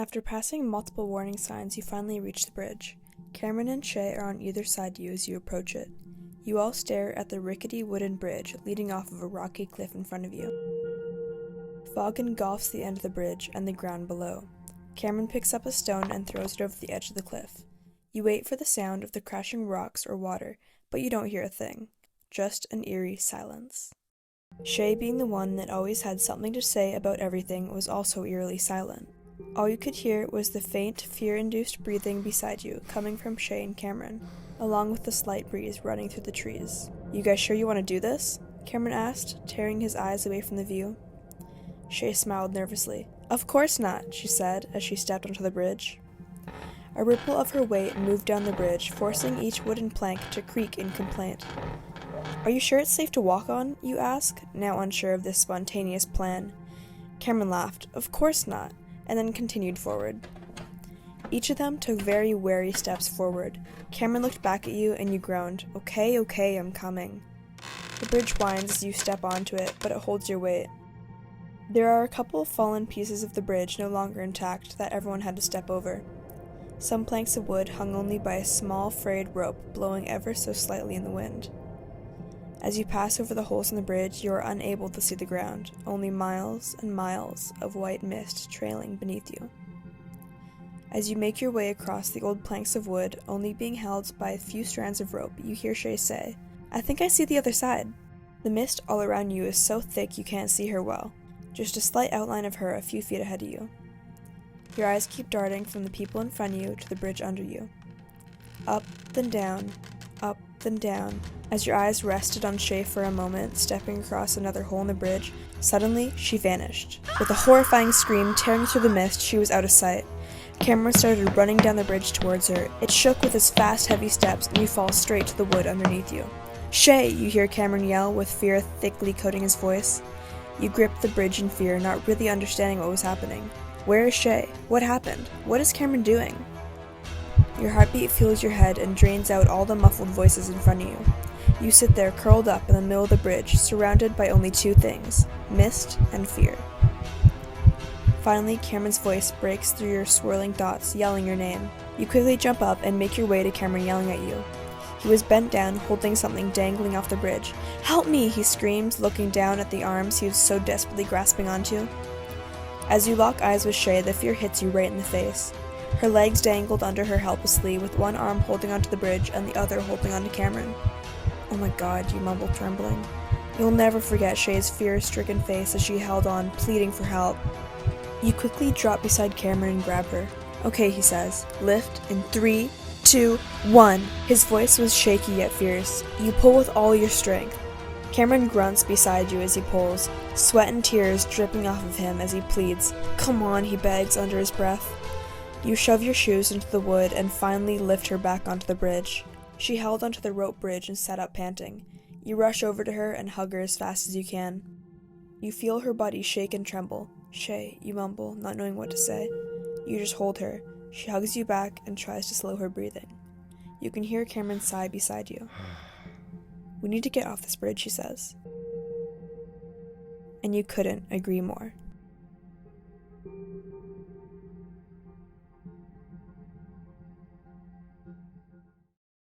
After passing multiple warning signs, you finally reach the bridge. Cameron and Shay are on either side you as you approach it. You all stare at the rickety wooden bridge leading off of a rocky cliff in front of you. Fog engulfs the end of the bridge and the ground below. Cameron picks up a stone and throws it over the edge of the cliff. You wait for the sound of the crashing rocks or water, but you don't hear a thing. Just an eerie silence. Shay, being the one that always had something to say about everything, was also eerily silent. All you could hear was the faint, fear-induced breathing beside you, coming from Shay and Cameron, along with the slight breeze running through the trees. "You guys sure you want to do this?" Cameron asked, tearing his eyes away from the view. Shay smiled nervously. "Of course not," she said as she stepped onto the bridge. A ripple of her weight moved down the bridge, forcing each wooden plank to creak in complaint. "Are you sure it's safe to walk on?" you ask, now unsure of this spontaneous plan. Cameron laughed. "Of course not," and then continued forward. Each of them took very wary steps forward. Cameron looked back at you and you groaned, Okay, I'm coming." The bridge winds as you step onto it, but it holds your weight. There are a couple of fallen pieces of the bridge no longer intact that everyone had to step over. Some planks of wood hung only by a small frayed rope blowing ever so slightly in the wind. As you pass over the holes in the bridge, you are unable to see the ground, only miles and miles of white mist trailing beneath you. As you make your way across the old planks of wood, only being held by a few strands of rope, you hear Shay say, "I think I see the other side." The mist all around you is so thick you can't see her well, just a slight outline of her a few feet ahead of you. Your eyes keep darting from the people in front of you to the bridge under you. Up, then down, up, then down. As your eyes rested on Shay for a moment, stepping across another hole in the bridge, suddenly she vanished. With a horrifying scream tearing through the mist, she was out of sight. Cameron started running down the bridge towards her. It shook with his fast, heavy steps, and you fall straight to the wood underneath you. "Shay!" you hear Cameron yell, with fear thickly coating his voice. You gripped the bridge in fear, not really understanding what was happening. Where is Shay? What happened? What is Cameron doing? Your heartbeat fills your head and drains out all the muffled voices in front of you. You sit there curled up in the middle of the bridge, surrounded by only two things, mist and fear. Finally, Cameron's voice breaks through your swirling thoughts, yelling your name. You quickly jump up and make your way to Cameron yelling at you. He was bent down, holding something dangling off the bridge. "Help me!" he screams, looking down at the arms he was so desperately grasping onto. As you lock eyes with Shay, the fear hits you right in the face. Her legs dangled under her helplessly, with one arm holding onto the bridge and the other holding onto Cameron. "Oh my God," you mumbled, trembling. You'll never forget Shay's fear-stricken face as she held on, pleading for help. You quickly drop beside Cameron and grab her. "Okay," he says. "Lift in 3, 2, 1. His voice was shaky yet fierce. You pull with all your strength. Cameron grunts beside you as he pulls, sweat and tears dripping off of him as he pleads. "Come on," he begs under his breath. You shove your shoes into the wood and finally lift her back onto the bridge. She held onto the rope bridge and sat up panting. You rush over to her and hug her as fast as you can. You feel her body shake and tremble. "Shay," you mumble, not knowing what to say. You just hold her. She hugs you back and tries to slow her breathing. You can hear Cameron sigh beside you. "We need to get off this bridge," she says. And you couldn't agree more.